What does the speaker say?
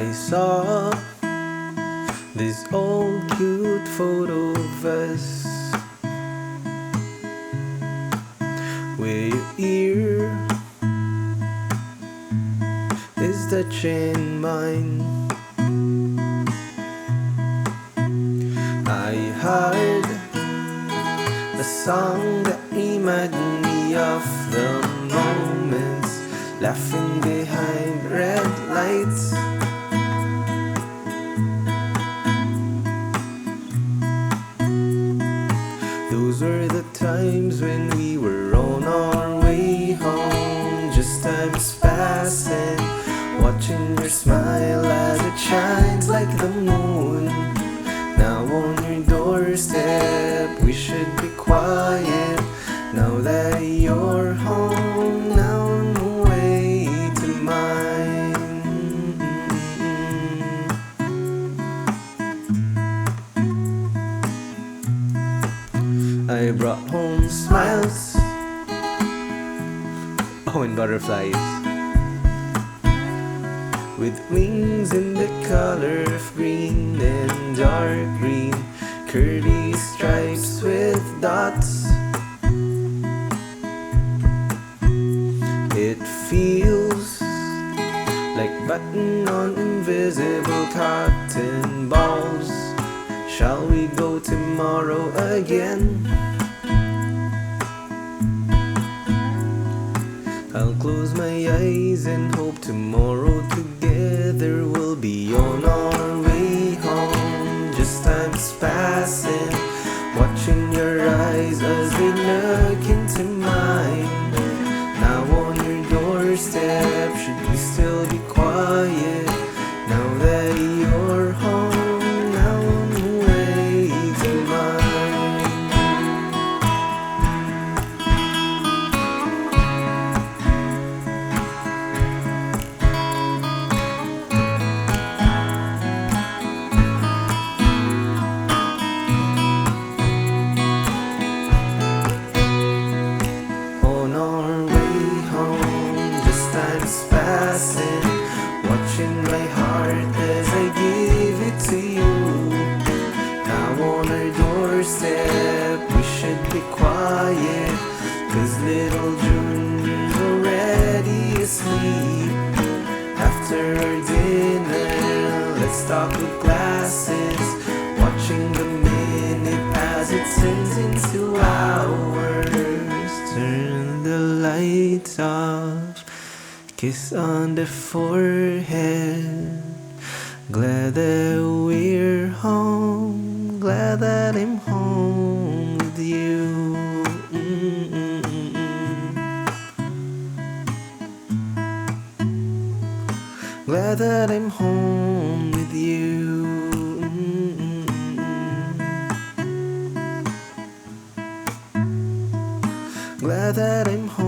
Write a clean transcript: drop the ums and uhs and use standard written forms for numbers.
I saw this old cute photo of us, where your ear is touching mine. I heard a song that reminded me of the moments laughing behind red lights. Those were the times when we were on our way home, just times passing, watching your smile as it shines like the moon. Now on your doorstep, we should be quiet. Now that you're home, now on the way to mine. I brought home smiles, oh, and butterflies, with wings in the color of green and dark green, curly stripes with dots. It feels like button on invisible cotton balls. Shall we go tomorrow again? I'll close my eyes and hope tomorrow together we'll be on our way home. Just time's passing, watching your eyes as they look into mine. Now on your doorstep, should we still be quiet? Now that you're home, now on the way to mine. On our way home, just time's passing, watching my heart as I give it to you. Now on our doorstep, we should be quiet, 'cause little Junior's already asleep. After our dinner, let's talk with glasses, watching the minute as it turns into hours. Turn the lights off, kiss on the forehead. Glad that we're home, glad that I'm home with you. Glad that I'm home with you. Glad that I'm home.